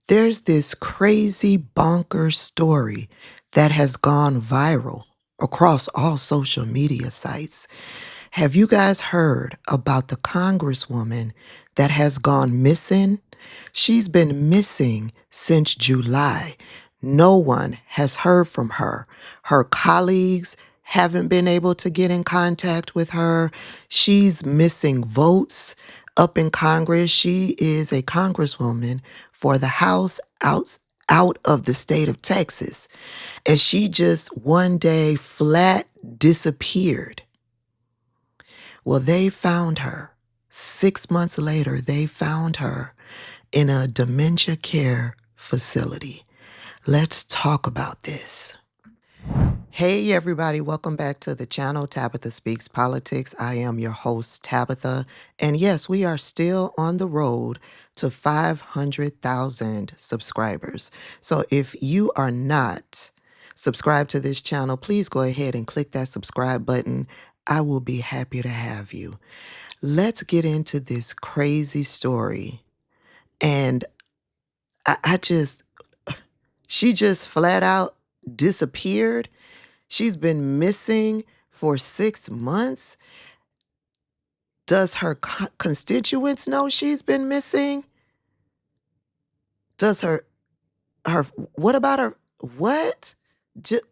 There's this crazy bonkers story that has gone viral across all social media sites. Have you guys heard about the Congresswoman that has gone missing? She's been missing since July. No one has heard from her. Her colleagues haven't been able to get in contact with her. She's missing votes up in Congress. She is a congresswoman for the House out of the state of Texas. And she just one day flat disappeared. Well, they found her. 6 months later, they found her in a dementia care facility. Let's talk about this. Hey, everybody, welcome back to the channel, Tabitha Speaks Politics. I am your host, Tabitha. And yes, we are still on the road to 500,000 subscribers. So if you are not subscribed to this channel, please go ahead and click that subscribe button. I will be happy to have you. Let's get into this crazy story. And she just flat out disappeared. She's been missing for 6 months. Does her constituents know she's been missing? Does what about her, what?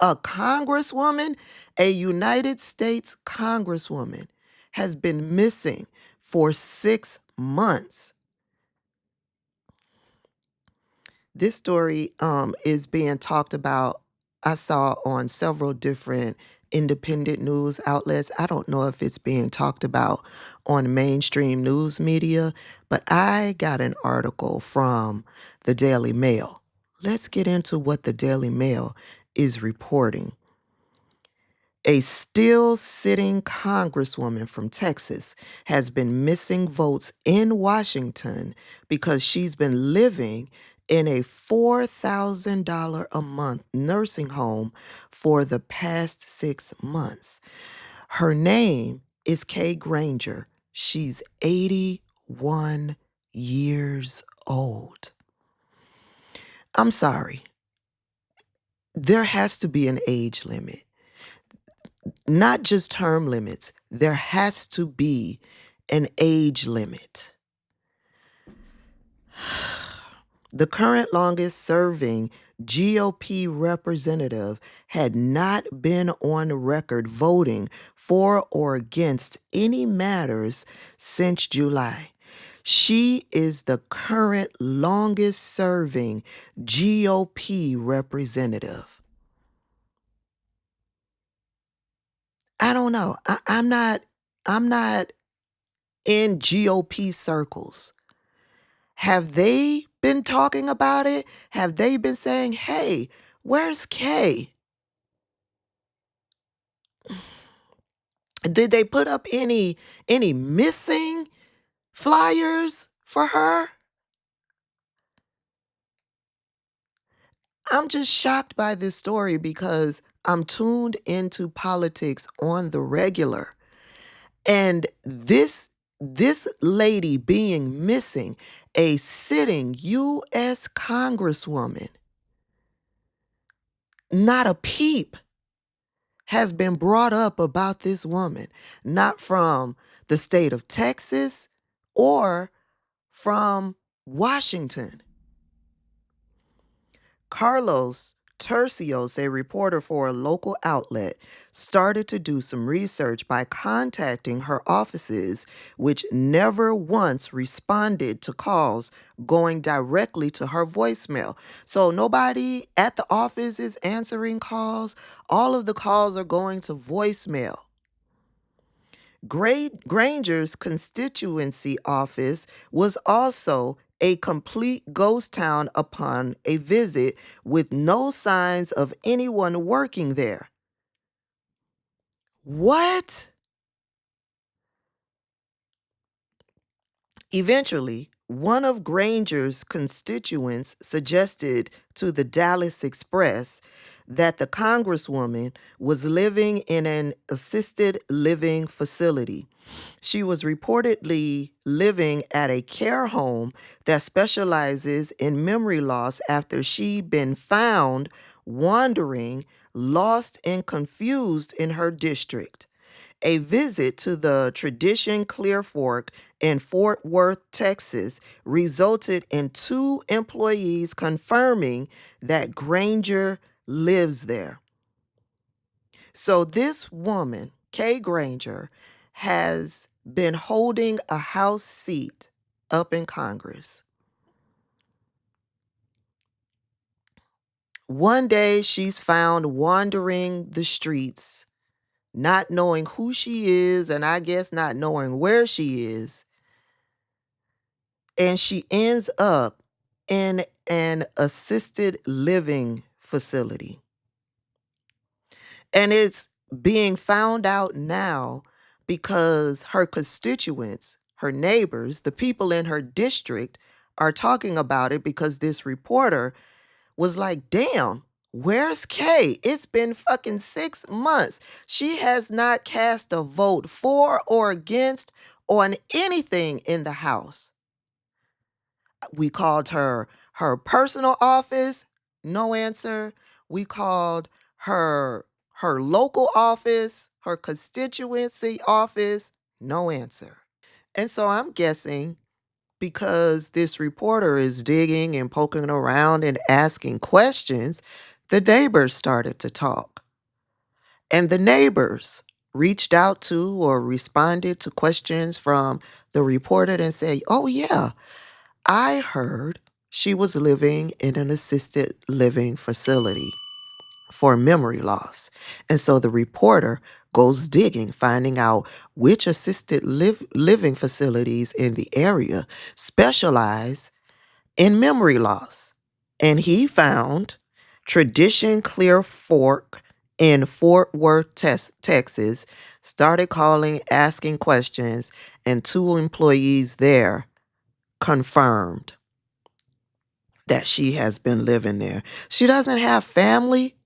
A congresswoman, a United States congresswoman has been missing for 6 months. This story is being talked about, I saw on several different independent news outlets. I don't know if it's being talked about on mainstream news media, but I got an article from the Daily Mail. Let's get into what the Daily Mail is reporting. A still sitting congresswoman from Texas has been missing votes in Washington because she's been living in a $4,000 a month nursing home for the past 6 months. Her name is Granger. She's 81 years old. I'm sorry. There has to be an age limit. Not just term limits, there has to be an age limit. The current longest serving GOP representative had not been on record voting for or against any matters since July. She is the current longest serving GOP representative. I don't know. I'm not in GOP circles. Have they been talking about it? Have they been saying, hey, where's Kay? Did they put up any missing flyers for her? I'm just shocked by this story because I'm tuned into politics on the regular. And this lady being missing, a sitting U.S. Congresswoman, not a peep has been brought up about this woman, not from the state of Texas or from Washington. Carlos Tercios, a reporter for a local outlet, started to do some research by contacting her offices, which never once responded to calls going directly to her voicemail. So nobody at the office is answering calls. All of the calls are going to voicemail. Granger's constituency office was also a complete ghost town upon a visit, with no signs of anyone working there. What? Eventually, one of Granger's constituents suggested to the Dallas Express that the Congresswoman was living in an assisted living facility. She was reportedly living at a care home that specializes in memory loss after she'd been found wandering, lost, and confused in her district. A visit to the Tradition Clear Fork in Fort Worth, Texas, resulted in two employees confirming that Granger lives there. So this woman, Kay Granger, has been holding a House seat up in Congress. One day she's found wandering the streets, not knowing who she is, and I guess not knowing where she is. And she ends up in an assisted living facility. And it's being found out now because her constituents, her neighbors, the people in her district are talking about it because this reporter was like, damn, where's Kay? It's been fucking 6 months. She has not cast a vote for or against on anything in the House. We called her personal office, no answer. We called her local office, her constituency office, no answer. And so I'm guessing because this reporter is digging and poking around and asking questions, the neighbors started to talk. And the neighbors reached out to or responded to questions from the reporter and say, oh yeah, I heard she was living in an assisted living facility for memory loss. And so the reporter goes digging, finding out which assisted living facilities in the area specialize in memory loss. And he found Tradition Clear Fork in Fort Worth, Texas, started calling, asking questions, and two employees there confirmed that she has been living there. She doesn't have family.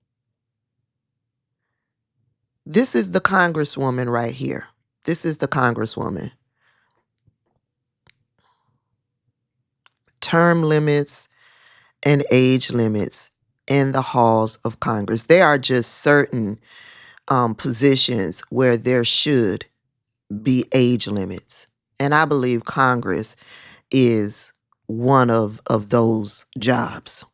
This is the Congresswoman right here. This is the Congresswoman. Term limits and age limits in the halls of Congress. There are just certain positions where there should be age limits. And I believe Congress is one of those jobs.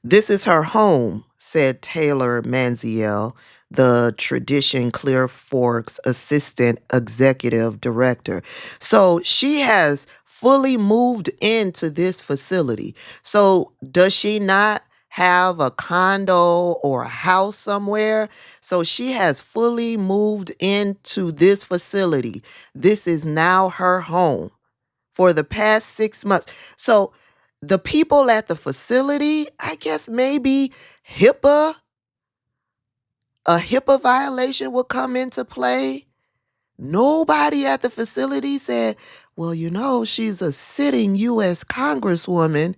This is her home, said Taylor Manziel, the Tradition Clear Forks Assistant Executive Director. So she has fully moved into this facility. So does she not have a condo or a house somewhere? So she has fully moved into this facility. This is now her home for the past 6 months. So the people at the facility, I guess maybe HIPAA, a HIPAA violation will come into play. Nobody at the facility said, well, you know, she's a sitting U.S. Congresswoman.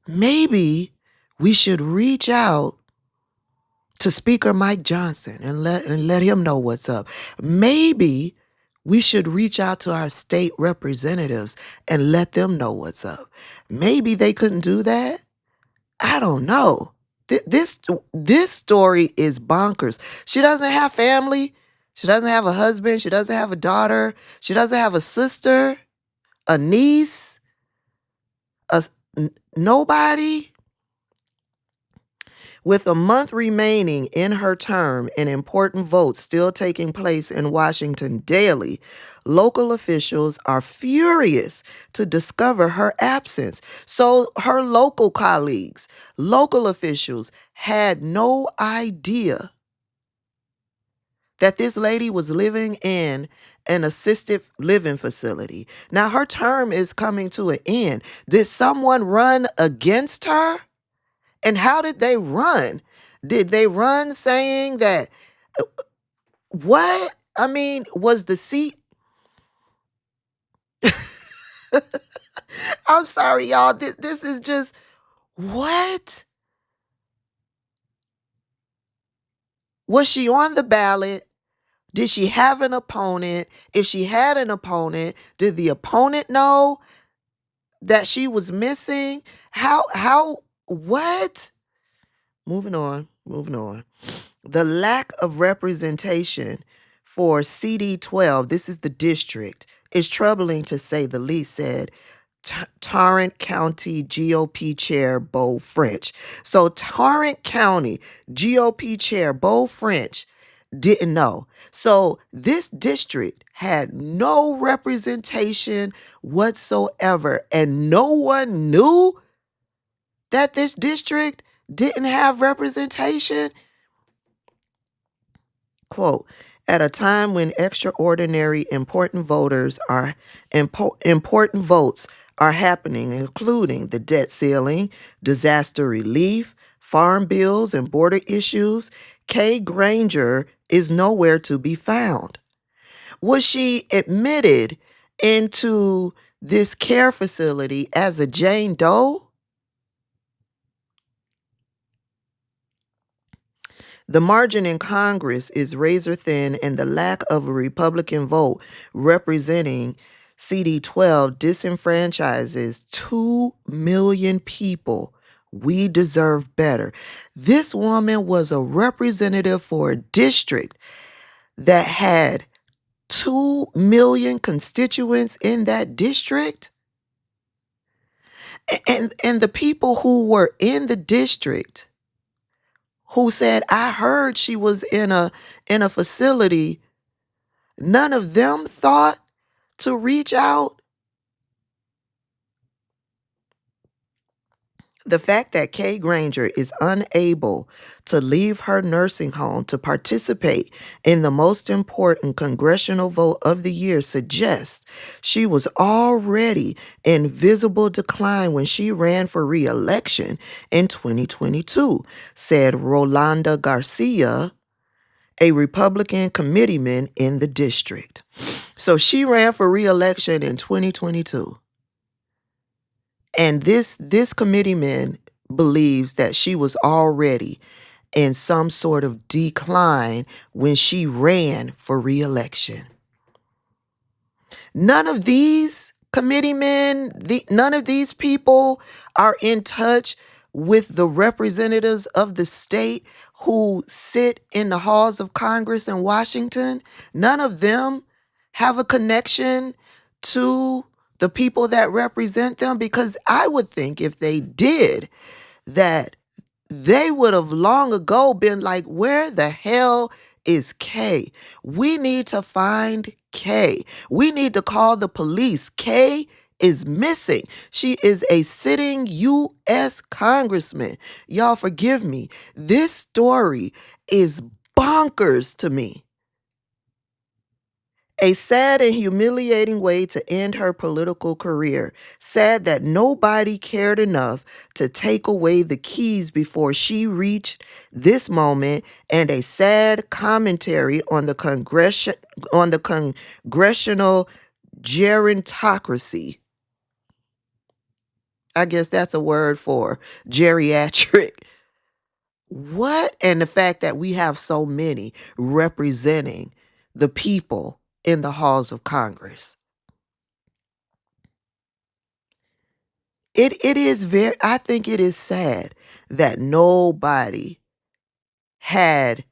Maybe we should reach out to Speaker Mike Johnson and let him know what's up. Maybe we should reach out to our state representatives and let them know what's up. Maybe they couldn't do that. I don't know. This story is bonkers. She doesn't have family. She doesn't have a husband. She doesn't have a daughter. She doesn't have a sister, a niece, nobody. With a month remaining in her term and important votes still taking place in Washington daily, local officials are furious to discover her absence. So her local colleagues, local officials had no idea that this lady was living in an assisted living facility. Now her term is coming to an end. Did someone run against her? And how did they run? Did they run saying that, what? I mean, was the seat? I'm sorry, y'all. This is just, what? Was she on the ballot? Did she have an opponent? If she had an opponent, did the opponent know that she was missing? What? Moving on. The lack of representation for CD12, this is the district, is troubling to say the least, said Tarrant County GOP Chair Beau French. So Tarrant County GOP Chair Beau French didn't know. So this district had no representation whatsoever, and no one knew that this district didn't have representation. Quote, at a time when extraordinary important votes are happening, including the debt ceiling, disaster relief, farm bills, and border issues, Kay Granger is nowhere to be found. Was she admitted into this care facility as a Jane Doe? The margin in Congress is razor thin, and the lack of a Republican vote representing CD12 disenfranchises 2 million people. We deserve better. This woman was a representative for a district that had 2 million constituents in that district. And the people who were in the district who said, I heard she was in a facility, none of them thought to reach out. The fact that Kay Granger is unable to leave her nursing home to participate in the most important congressional vote of the year suggests she was already in visible decline when she ran for re-election in 2022, said Rolanda Garcia, a Republican committeeman in the district. So she ran for re-election in 2022. And this committeeman believes that she was already in some sort of decline when she ran for re-election. None of these committeemen, none of these people are in touch with the representatives of the state who sit in the halls of Congress in Washington. None of them have a connection to the people that represent them, because I would think if they did, that they would have long ago been like, where the hell is Kay? We need to find Kay. We need to call the police. Kay is missing. She is a sitting U.S. congressman. Y'all forgive me. This story is bonkers to me. A sad and humiliating way to end her political career. Sad that nobody cared enough to take away the keys before she reached this moment, and a sad commentary on the congressional gerontocracy. I guess that's a word for geriatric. What? And the fact that we have so many representing the people in the halls of Congress. It is I think it is sad that nobody had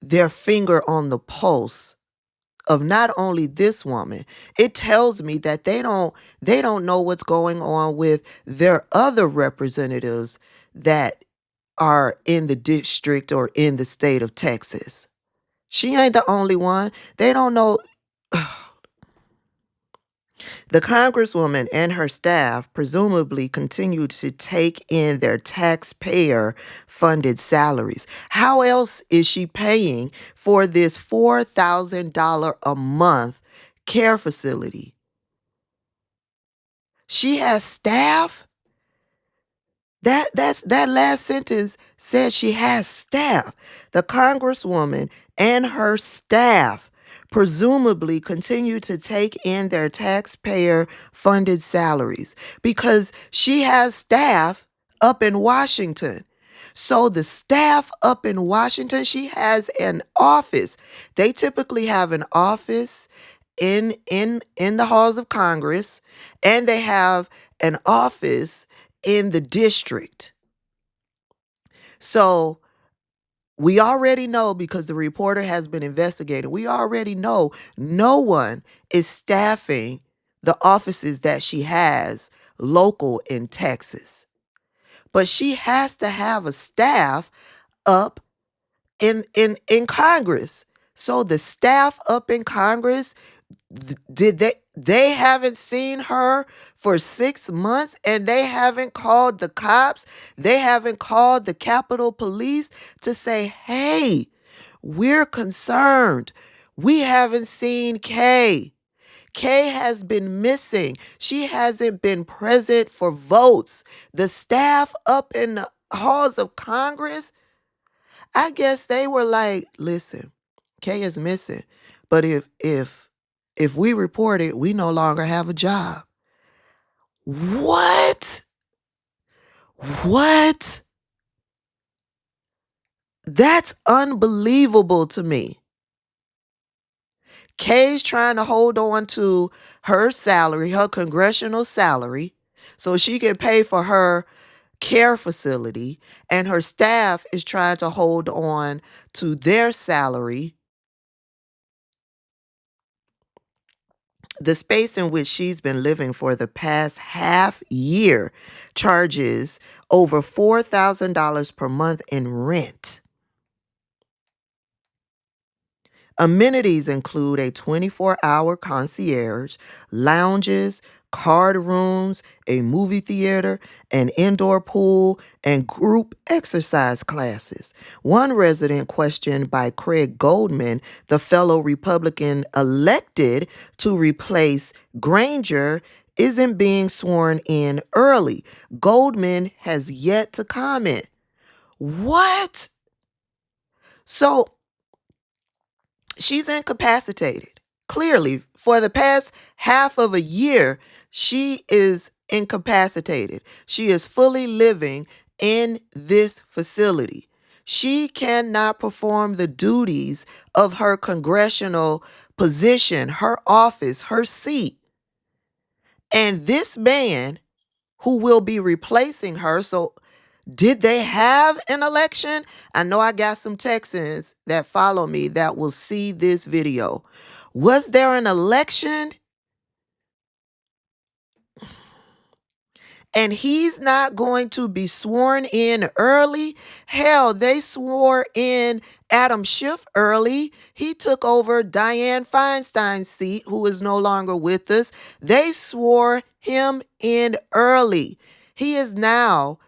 their finger on the pulse of not only this woman. It tells me that they don't know what's going on with their other representatives that are in the district or in the state of Texas. She ain't the only one. They don't know. The Congresswoman and her staff presumably continue to take in their taxpayer-funded salaries. How else is she paying for this $4,000 a month care facility? She has staff? That last sentence says she has staff. The Congresswoman and her staff presumably continue to take in their taxpayer-funded salaries because she has staff up in Washington. So the staff up in Washington, she has an office. They typically have an office in the halls of Congress, and they have an office in the district. So we already know, because the reporter has been investigating, we already know no one is staffing the offices that she has local in Texas. But she has to have a staff up in Congress. So the staff up in Congress, did they haven't seen her for 6 months, and they haven't called the cops, they haven't called the Capitol Police to say, hey, we're concerned, we haven't seen Kay. Kay has been missing. She hasn't been present for votes. The staff up in the halls of Congress, I guess they were like, listen, Kay is missing. But if we report it, we no longer have a job. What? What? That's unbelievable to me. Kay's trying to hold on to her salary, her congressional salary, so she can pay for her care facility, and her staff is trying to hold on to their salary. The space in which she's been living for the past half year charges over $4,000 per month in rent. Amenities include a 24-hour concierge, lounges, card rooms, a movie theater, an indoor pool, and group exercise classes. One resident questioned by Craig Goldman, the fellow Republican elected to replace Granger, isn't being sworn in early. Goldman has yet to comment. What? So she's incapacitated. Clearly, for the past half of a year, she is incapacitated. She is fully living in this facility. She cannot perform the duties of her congressional position, her office, her seat. And this man who will be replacing her, so did they have an election? I know I got some Texans that follow me that will see this video. Was there an election? And he's not going to be sworn in early? Hell, they swore in Adam Schiff early. He took over Dianne Feinstein's seat, who is no longer with us. They swore him in early. He is now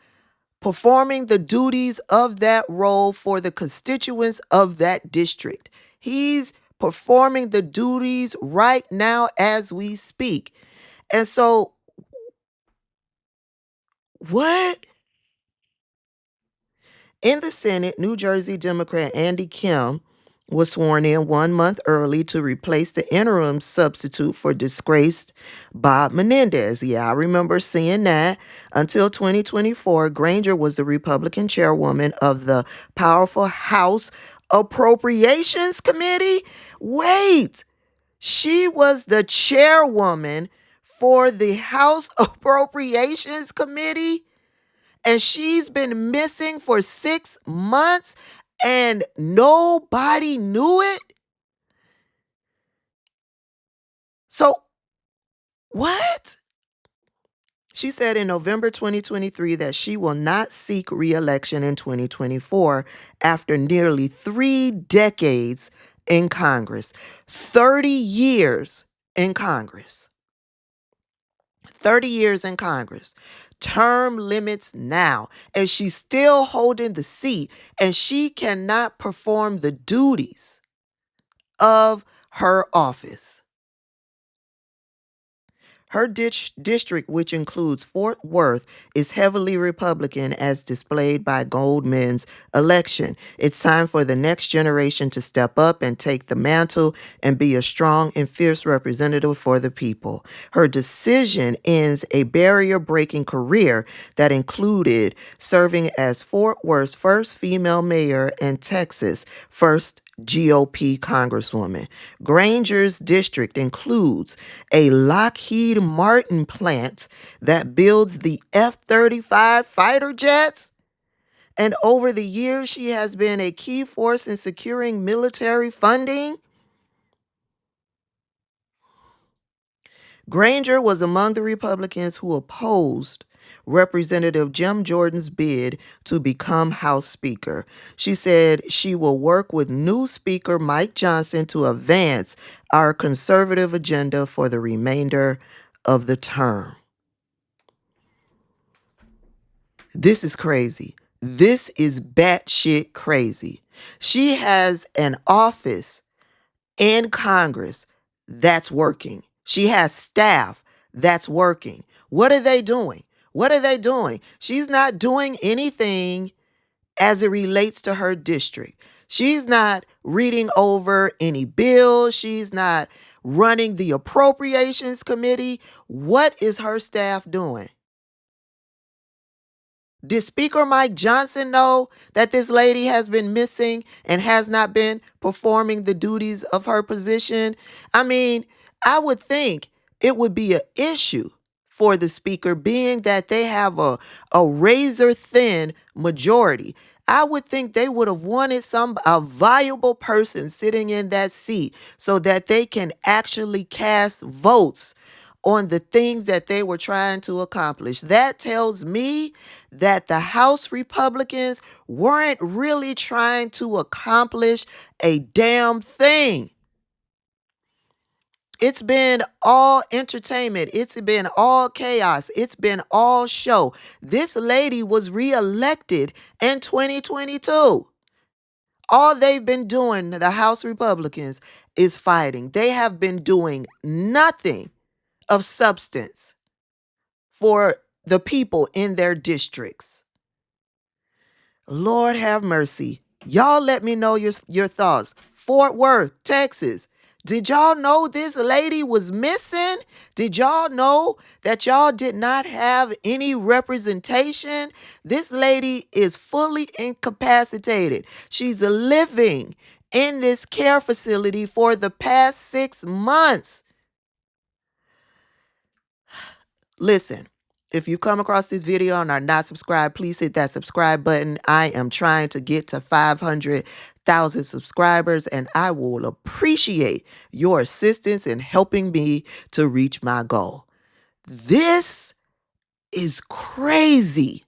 performing the duties of that role for the constituents of that district. He's performing the duties right now as we speak. And so, what? In the Senate, New Jersey Democrat Andy Kim was sworn in 1 month early to replace the interim substitute for disgraced Bob Menendez. Yeah, I remember seeing that. Until 2024, Granger was the Republican chairwoman of the powerful House Appropriations Committee. Wait, she was the chairwoman for the House Appropriations Committee? And she's been missing for 6 months and nobody knew it? So, what? She said in November 2023 that she will not seek re-election in 2024 after nearly 3 decades in Congress. 30 years in Congress. 30 years in Congress. Term limits now. And she's still holding the seat, and she cannot perform the duties of her office. Her district, which includes Fort Worth, is heavily Republican as displayed by Goldman's election. It's time for the next generation to step up and take the mantle and be a strong and fierce representative for the people. Her decision ends a barrier-breaking career that included serving as Fort Worth's first female mayor and Texas' first GOP Congresswoman. Granger's district includes a Lockheed Martin plant that builds the F-35 fighter jets. And over the years, she has been a key force in securing military funding. Granger was among the Republicans who opposed Representative Jim Jordan's bid to become House Speaker. She said she will work with new Speaker Mike Johnson to advance our conservative agenda for the remainder of the term. This is crazy. This is batshit crazy. She has an office in Congress that's working. She has staff that's working. What are they doing? What are they doing? She's not doing anything as it relates to her district. She's not reading over any bills. She's not running the appropriations committee. What is her staff doing? Did Speaker Mike Johnson know that this lady has been missing and has not been performing the duties of her position? I mean, I would think it would be an issue for the speaker, being that they have a razor thin majority. I would think they would have wanted a viable person sitting in that seat so that they can actually cast votes on the things that they were trying to accomplish. That tells me that the House Republicans weren't really trying to accomplish a damn thing. It's been all entertainment. It's been all chaos. It's been all show. This lady was reelected in 2022. All they've been doing, the House Republicans, is fighting. They have been doing nothing of substance for the people in their districts. Lord have mercy. Y'all let me know your thoughts. Fort Worth, Texas. Did y'all know this lady was missing? Did y'all know that y'all did not have any representation? This lady is fully incapacitated. She's living in this care facility for the past 6 months. Listen, if you come across this video and are not subscribed, please hit that subscribe button. I am trying to get to 500,000 subscribers, and I will appreciate your assistance in helping me to reach my goal. This is crazy.